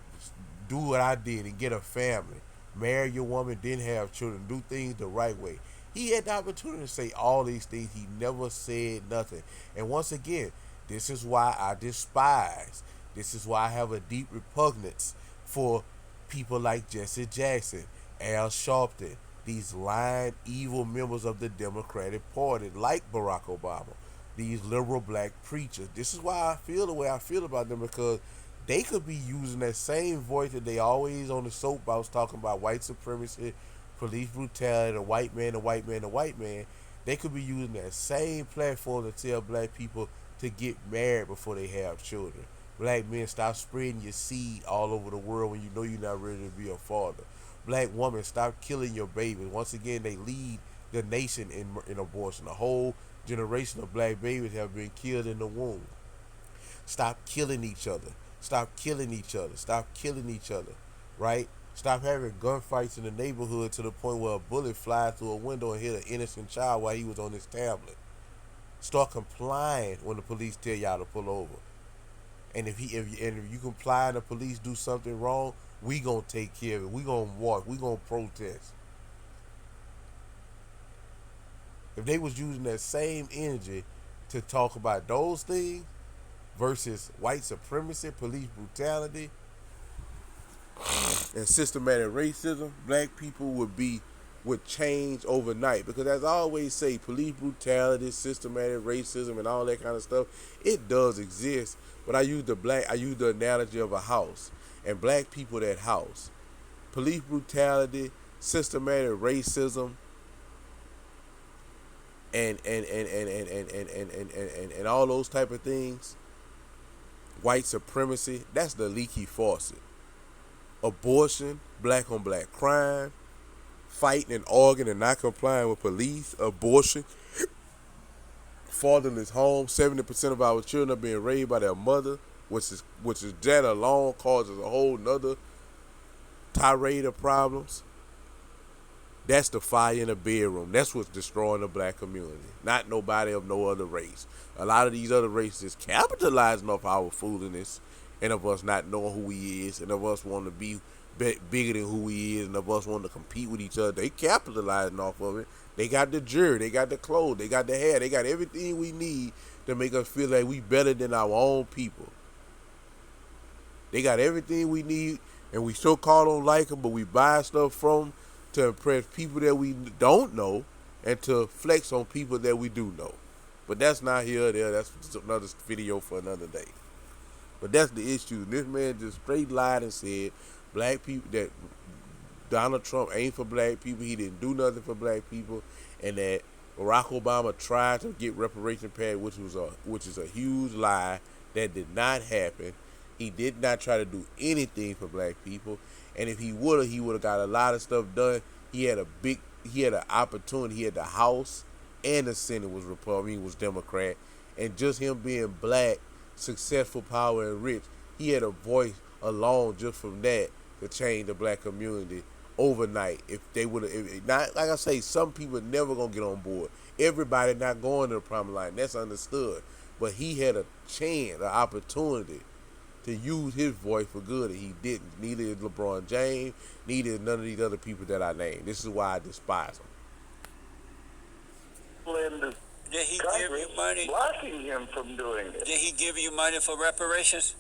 do what I did and get a family. Marry your woman, then have children. Do things the right way. He had the opportunity to say all these things. He never said nothing. And once again, this is why I despise. This is why I have a deep repugnance for people like Jesse Jackson, Al Sharpton, these lying, evil members of the Democratic Party, like Barack Obama, these liberal black preachers. This is why I feel the way I feel about them, because they could be using that same voice that they always on the soapbox talking about white supremacy, police brutality, the white man, the white man, the white man. They could be using that same platform to tell black people to get married before they have children. Black men, stop spreading your seed all over the world when you know you're not ready to be a father. Black women, stop killing your babies. Once again, they lead the nation in abortion. A whole generation of black babies have been killed in the womb. Stop killing each other. Stop killing each other. Stop killing each other. Right? Stop having gunfights in the neighborhood to the point where a bullet flies through a window and hit an innocent child while he was on his tablet. Start complying when the police tell y'all to pull over. And if you comply and the police do something wrong, we gonna take care of it. We gonna walk. We gonna protest. If they was using that same energy to talk about those things versus white supremacy, police brutality, and systematic racism, black people would change overnight. Because as I always say, police brutality, systematic racism, and all that kind of stuff, it does exist. But I use the analogy of a house, and black people that house. Police brutality, systematic racism, and all those type of things, white supremacy, that's the leaky faucet. Abortion, black on black crime, fighting and arguing and not complying with police, abortion, fatherless homes. 70% of our children are being raised by their mother, which is that alone causes a whole nother tirade of problems. That's the fire in the bedroom. That's what's destroying the black community. Not nobody of no other race. A lot of these other races capitalizing off our foolishness and of us not knowing who we is, and of us wanting to be bigger than who we is, and of us wanting to compete with each other. They capitalizing off of it. They got the jewelry, they got the clothes, they got the hair, they got everything we need to make us feel like we better than our own people. They got everything we need, and we so-called don't like them, but we buy stuff from them to impress people that we don't know and to flex on people that we do know. But that's not here or there. That's another video for another day. But that's the issue. This man just straight lied and said black people, that Donald Trump ain't for black people. He didn't do nothing for black people, and that Barack Obama tried to get reparation paid, which is a huge lie. That did not happen. He did not try to do anything for black people, and if he would have got a lot of stuff done. He had an opportunity. He had the House and the Senate was Republican, was Democrat, and just him being black, successful, power, and rich, he had a voice alone just from that to change the black community overnight. If they would have, not like I say, some people never gonna get on board. Everybody not going to the promised line. That's understood. But he had a chance, an opportunity to use his voice for good, and he didn't. Neither is LeBron James, neither is none of these other people that I named. This is why I despise them. in the Did he give Congress you money? blocking him from doing it. Did he give you money for reparations?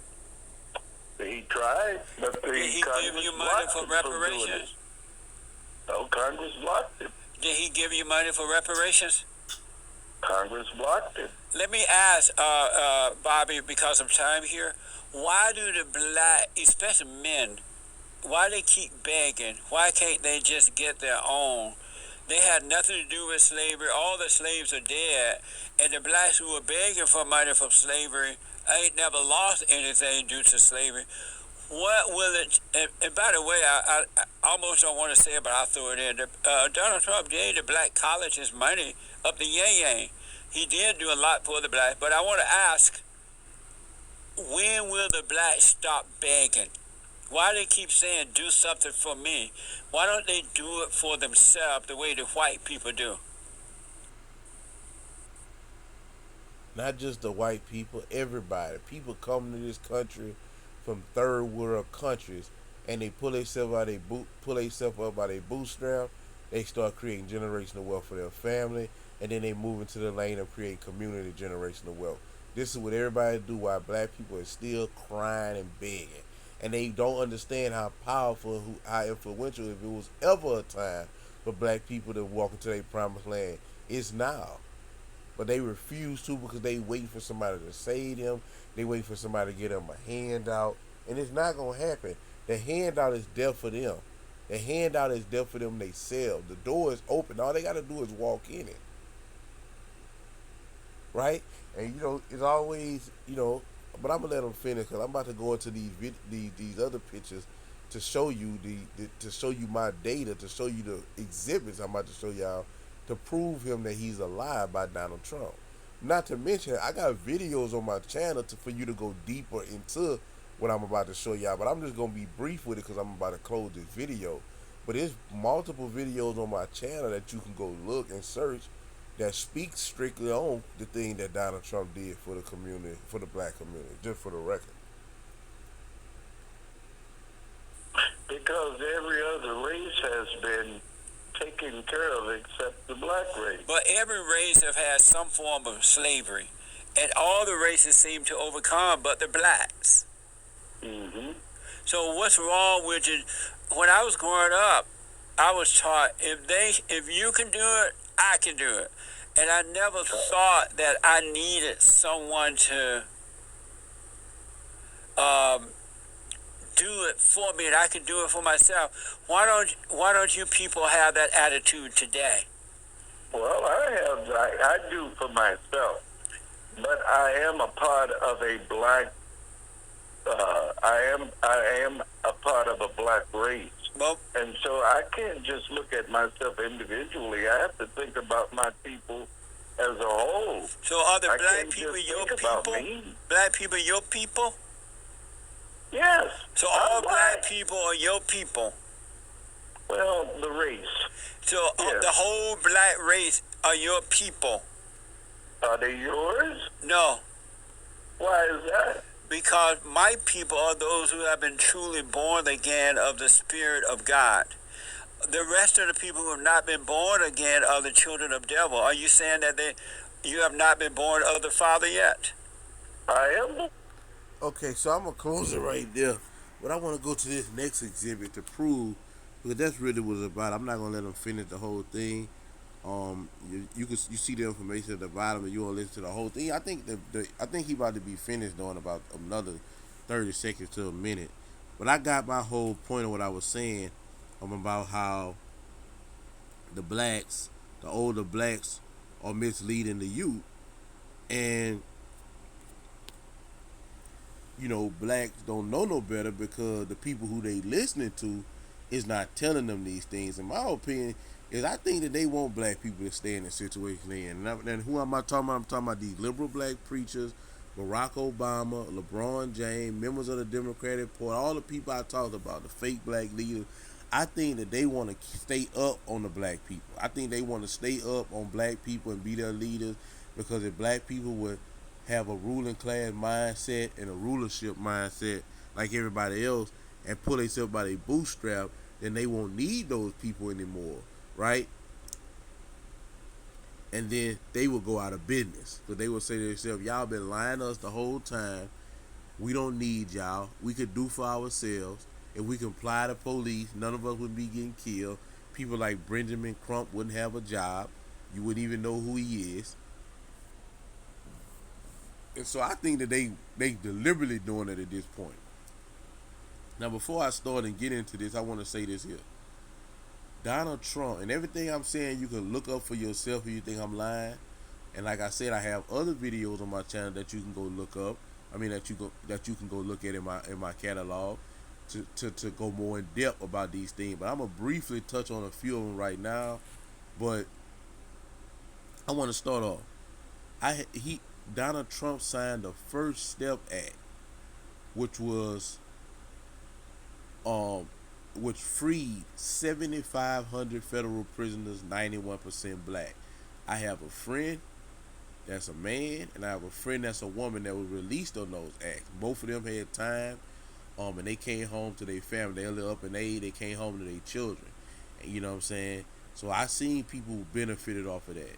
He tried, but Did the he give Congress you money blocked for him from doing it. reparations? No, Congress blocked him. Did he give you money for reparations? Congress blocked him. Let me ask, Bobby, because of time here, why do the black, especially men, why they keep begging? Why can't they just get their own? They had nothing to do with slavery. All the slaves are dead, and the blacks who were begging for money from slavery ain't never lost anything due to slavery. What will it? And by the way, I almost don't want to say it, but I'll throw it in. Donald Trump gave the black colleges money up the yang. He did do a lot for the blacks, but I want to ask, when will the blacks stop begging? Why they keep saying, do something for me? Why don't they do it for themselves the way the white people do? Not just the white people, everybody. People come to this country from third world countries, and they pull themselves up by their bootstrap. They start creating generational wealth for their family, and then they move into the lane of creating community generational wealth. This is what everybody do, while black people are still crying and begging, and they don't understand how powerful, how influential, if it was ever a time for black people to walk into their promised land, it's now. But they refuse to because they wait for somebody to save them. They wait for somebody to get them a handout. And it's not going to happen. The handout is there for them. The handout is there for them themselves. The door is open. All they got to do is walk in it. Right? And, it's always, but I'm going to let them finish because I'm about to go into these other pictures to show you to show you my data, to show you the exhibits I'm about to show y'all to prove him that he's a lie by Donald Trump. Not to mention, I got videos on my channel for you to go deeper into what I'm about to show y'all. But I'm just going to be brief with it because I'm about to close this video. But there's multiple videos on my channel that you can go look and search that speak strictly on the thing that Donald Trump did for the community, for the black community, just for the record. Because every other race has been taken care of except the black race. But every race have had some form of slavery, and all the races seem to overcome, but the blacks. Mm-hmm. So what's wrong with it? When I was growing up, I was taught if you can do it, I can do it, and I never thought that I needed someone to do it for me, and I can do it for myself. Why don't you people have that attitude today? Well, I do for myself, but I am a part of a black. I am a part of a black race, Well, and so I can't just look at myself individually. I have to think about my people as a whole. so are the I black can't people just your think about people? me. Black people your people? Yes. So I'm all black people are your people. Well, the race. So Yes. the whole black race are your people. Are they yours? No, Why is that? because my people are those who have been truly born again of the Spirit of God. The rest of the people who have not been born again are the children of devil. Are you saying that you have not been born of the Father yet? I am. Okay, so I'm going to close it right there. But I want to go to this next exhibit to prove, because that's really what it's about. I'm not going to let them finish the whole thing. You see the information at the bottom, and you want to listen to the whole thing. I think I think he about to be finished though in about another 30 seconds to a minute. But I got my whole point of what I was saying about how the older blacks, are misleading the youth, and blacks don't know no better because the people who they listening to is not telling them these things. In my opinion, is I think that they want black people to stay in the situation they in. And who am I talking about? I'm talking about these liberal black preachers, Barack Obama, LeBron James, members of the Democratic Party, all the people I talked about, the fake black leaders. I think that they want to stay up on the black people. I think they want to stay up on black people and be their leaders, because if black people would have a ruling class mindset and a rulership mindset like everybody else and pull themselves by their bootstrap, then they won't need those people anymore, right? and then they will go out of business because they will say to themselves, "Y'all been lying to us the whole time. We don't need y'all. We could do for ourselves. If we comply to police, none of us would be getting killed. People like Benjamin Crump wouldn't have a job. You wouldn't even know who he is." And so I think that they deliberately doing it at this point. Now, before I start and get into this, I want to say this here. Donald Trump, and everything I'm saying you can look up for yourself if you think I'm lying. And like I said, I have other videos on my channel that you can go look up. I mean that you can go look at in my catalog to go more in depth about these things. But I'm gonna briefly touch on a few of them right now. But I want to start off. Donald Trump signed the First Step Act, which was um which freed 7,500 federal prisoners, 91% black. I have a friend that's a man, and I have a friend that's a woman that was released on those acts. Both of them had time, and they came home to their family. They live up in age. They came home to their children. And you know what I'm saying? So I seen people who benefited off of that.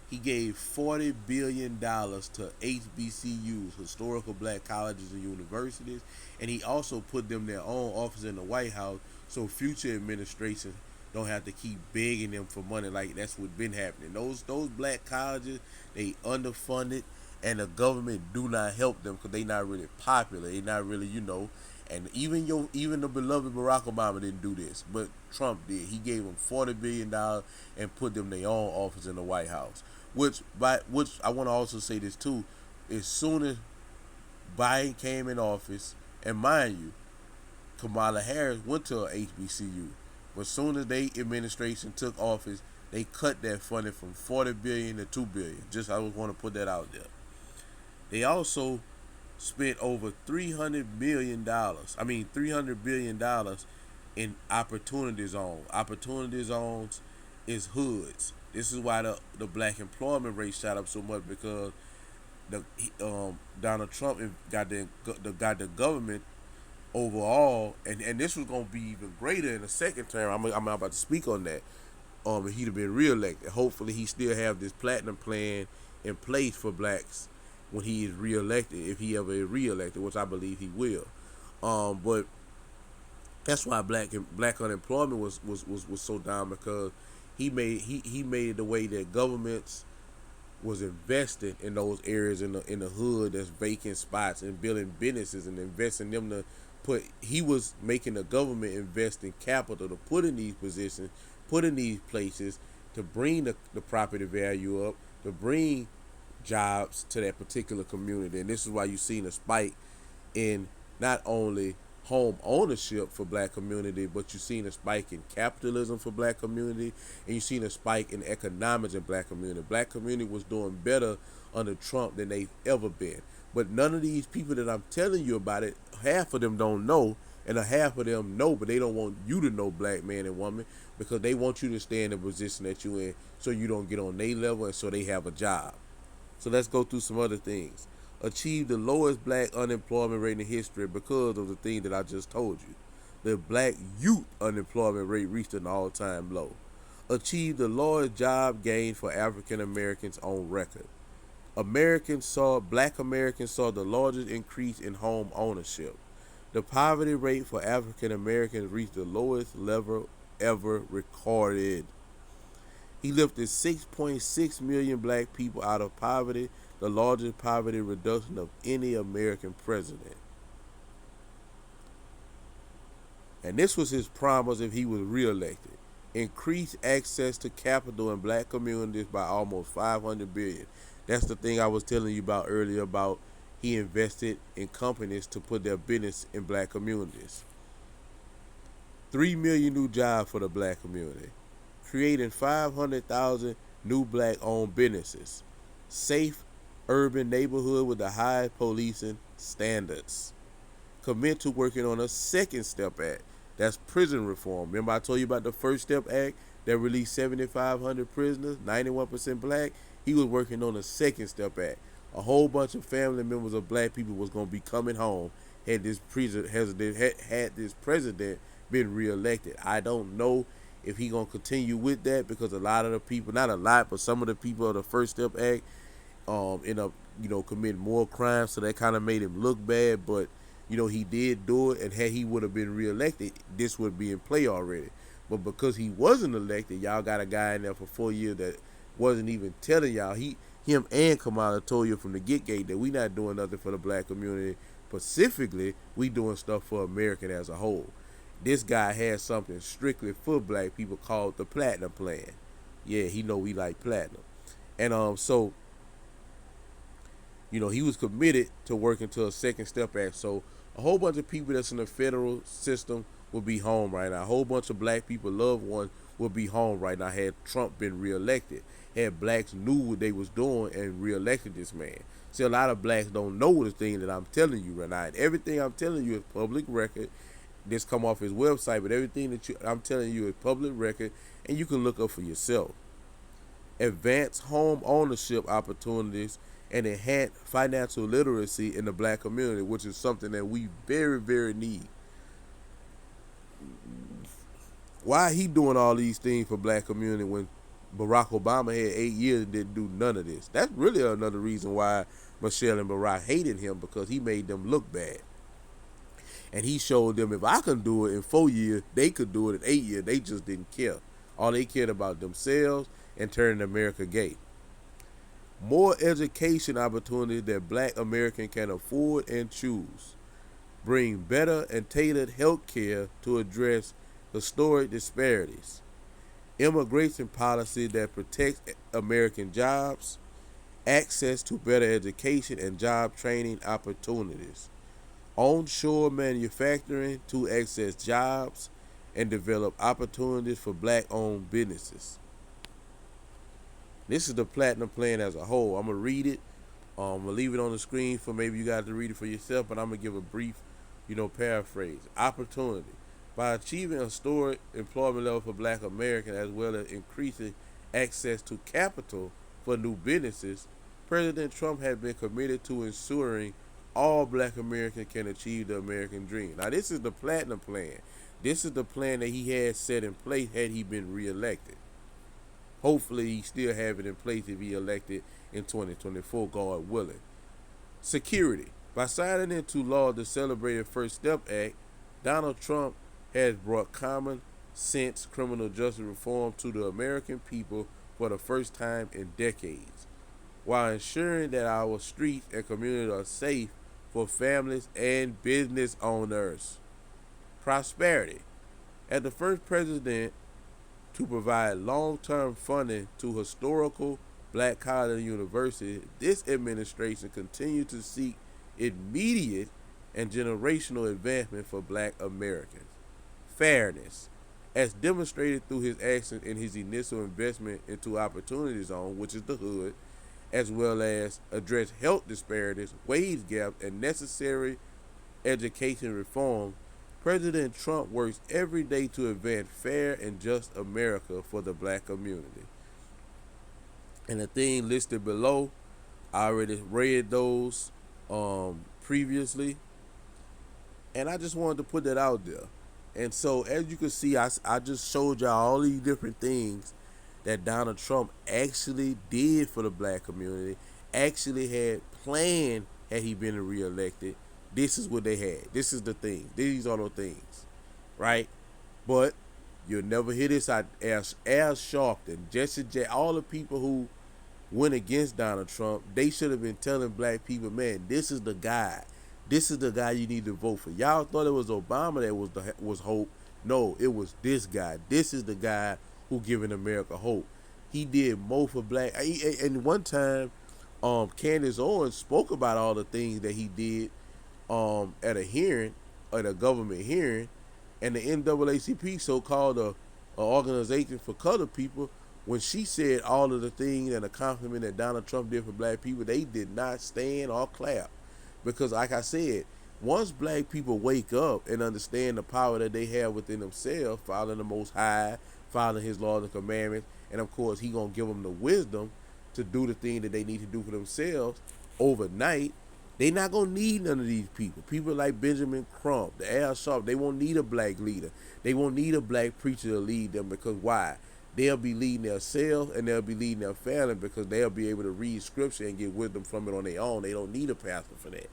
He gave $40 billion to HBCUs, historical black colleges and universities, and he also put them their own office in the White House so future administrations don't have to keep begging them for money like that's what's been happening. Those black colleges, they underfunded, and the government do not help them because they not really popular. They not really, and even the beloved Barack Obama didn't do this, but Trump did. He gave them $40 billion and put them their own office in the White House. Which I want to also say this too. As soon as Biden came in office, and mind you, Kamala Harris went to a HBCU, but as soon as their administration took office, they cut that funding from $40 billion to $2 billion. Just I want to put that out there. They also spent over $300 billion in opportunity zones. Opportunity zones is hoods. This is why the black employment rate shot up so much, because Donald Trump got the government overall, and this was gonna be even greater in the second term. I'm about to speak on that. And he'd have been reelected. Hopefully, he still have this platinum plan in place for blacks when he is reelected, if he ever is reelected, which I believe he will. But that's why black unemployment was so down, because he made it the way that governments was investing in those areas in the hood that's vacant spots, and building businesses and investing them to put. He was making the government invest in capital to put in these positions, put in these places, to bring the property value up, to bring jobs to that particular community. And this is why you've seen a spike in not only home ownership for black community, but you've seen a spike in capitalism for black community, and you've seen a spike in economics in black community. Black community was doing better under Trump than they've ever been. But none of these people that I'm telling you about it, half of them don't know, and a half of them know, but they don't want you to know, black man and woman, because they want you to stay in the position that you're in so you don't get on their level and so they have a job. So let's go through some other things. Achieved the lowest black unemployment rate in history because of the thing that I just told you. The black youth unemployment rate reached an all-time low. Achieved the lowest job gain for African Americans on record. Black Americans saw the largest increase in home ownership. The poverty rate for African Americans reached the lowest level ever recorded. He lifted 6.6 million black people out of poverty, the largest poverty reduction of any American president. And this was his promise if he was reelected. Increase access to capital in black communities by almost $500 billion. That's the thing I was telling you about earlier, about he invested in companies to put their business in black communities. 3 million new jobs for the black community. Creating 500,000 new black-owned businesses. Safe urban neighborhood with the highest policing standards. Commit to working on a second step act. That's prison reform. Remember I told you about the First Step Act that released 7,500 prisoners, 91% black? He was working on a second step act. A whole bunch of family members of black people was going to be coming home had this president been reelected. I don't know if he gonna continue with that, because a lot of the people, not a lot, but some of the people of the First Step Act end up, committing more crimes, so that kind of made him look bad. But he did do it, and had he would have been reelected, this would be in play already. But because he wasn't elected, y'all got a guy in there for 4 years that wasn't even telling y'all. Him and Kamala told you from the get-go that we not doing nothing for the black community specifically. We doing stuff for American as a whole. This guy has something strictly for black people called the Platinum Plan. Yeah, he know we like platinum. And so he was committed to working to a second step act. So a whole bunch of people that's in the federal system will be home right now. A whole bunch of black people, loved ones, will be home right now had Trump been reelected. Had blacks knew what they was doing and reelected this man. See, a lot of blacks don't know the thing that I'm telling you right now. And everything I'm telling you is public record. This come off his website, but everything that I'm telling you is public record, and you can look up for yourself. Advance home ownership opportunities and enhance financial literacy in the black community, which is something that we very, very need. Why he doing all these things for black community when Barack Obama had 8 years and didn't do none of this? That's really another reason why Michelle and Barack hated him, because he made them look bad. And he showed them, if I can do it in 4 years, they could do it in 8 years. They just didn't care. All they cared about themselves and turning America gay. More education opportunities that black Americans can afford and choose. Bring better and tailored health care to address historic disparities. Immigration policy that protects American jobs. Access to better education and job training opportunities. Onshore manufacturing to access jobs and develop opportunities for black-owned businesses. This is the Platinum Plan as a whole. I'm going to read it. I'm going to leave it on the screen for maybe you guys to read it for yourself, but I'm going to give a brief, paraphrase. Opportunity. By achieving a historic employment level for black Americans as well as increasing access to capital for new businesses, President Trump has been committed to ensuring all black Americans can achieve the American dream. Now, this is the Platinum Plan. This is the plan that he had set in place had he been reelected. Hopefully, he still have it in place if he elected in 2024, God willing. Security. By signing into law the celebrated First Step Act, Donald Trump has brought common sense criminal justice reform to the American people for the first time in decades, while ensuring that our streets and communities are safe for families and business owners. Prosperity. As the first president to provide long-term funding to historical black colleges and universities, this administration continues to seek immediate and generational advancement for black Americans. Fairness. As demonstrated through his actions in his initial investment into Opportunity Zone, which is the hood, as well as address health disparities, wage gaps, and necessary education reform, President Trump works every day to advance fair and just America for the black community. And the thing listed below, I already read those previously, and I just wanted to put that out there. And so, as you can see, I just showed y'all all these different things that Donald Trump actually did for the black community, actually had planned had he been reelected. This is what they had. This is the thing. These are the things, right? But you'll never hear this as Sharpton, Jesse J, all the people who went against Donald Trump. They should have been telling black people, man, this is the guy. This is the guy you need to vote for. Y'all thought it was Obama that was hope. No, it was this guy. This is the guy who giving America hope. He did more for black. And one time, Candace Owens spoke about all the things that he did at a hearing, at a government hearing, and the NAACP, so-called a organization for colored people, when she said all of the things and the compliment that Donald Trump did for black people, they did not stand or clap. Because like I said, once black people wake up and understand the power that they have within themselves, following the Most High, following his laws and commandments, and of course he going to give them the wisdom to do the thing that they need to do for themselves overnight, They not gonna need none of these people. People like Benjamin Crump, the Al Sharp, they won't need a black leader. They won't need a black preacher to lead them because why? They'll be leading themselves and they'll be leading their family because they'll be able to read scripture and get wisdom from it on their own. They don't need a pastor for that.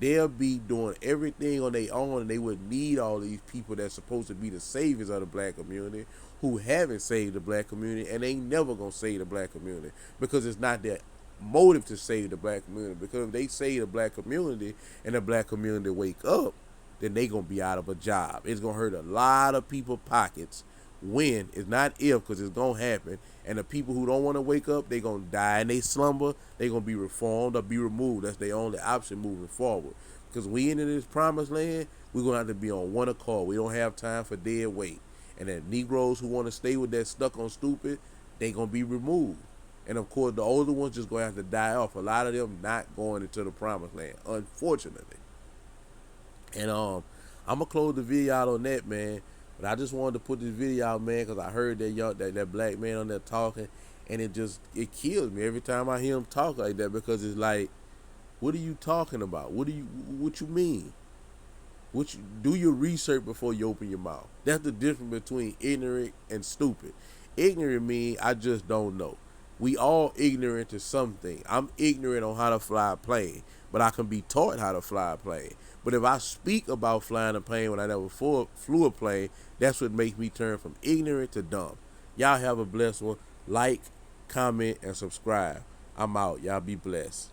They'll be doing everything on their own and they would need all these people that's supposed to be the saviors of the black community who haven't saved the black community and ain't never gonna save the black community because it's not their motive to save the black community. Because if they save the black community and the black community wake up, then they gonna be out of a job. It's gonna hurt a lot of people's pockets when, it's not if, because it's gonna happen. And the people who don't want to wake up, they gonna die in they slumber. They gonna be reformed or be removed. That's their only option moving forward. Because we into this promised land, we're gonna have to be on one accord. We don't have time for dead weight. And the Negroes who want to stay with that stuck on stupid, they gonna be removed. And of course, the older ones just gonna have to die off. A lot of them not going into the promised land, unfortunately. And I'm gonna close the video out on that, man. But I just wanted to put this video out, man, because I heard that black man on there talking, and it kills me every time I hear him talk like that because it's like, what are you talking about? What you mean? Do your research before you open your mouth. That's the difference between ignorant and stupid. Ignorant means I just don't know. We all ignorant to something. I'm ignorant on how to fly a plane, but I can be taught how to fly a plane. But if I speak about flying a plane when I never flew a plane, that's what makes me turn from ignorant to dumb. Y'all have a blessed one. Like, comment, and subscribe. I'm out. Y'all be blessed.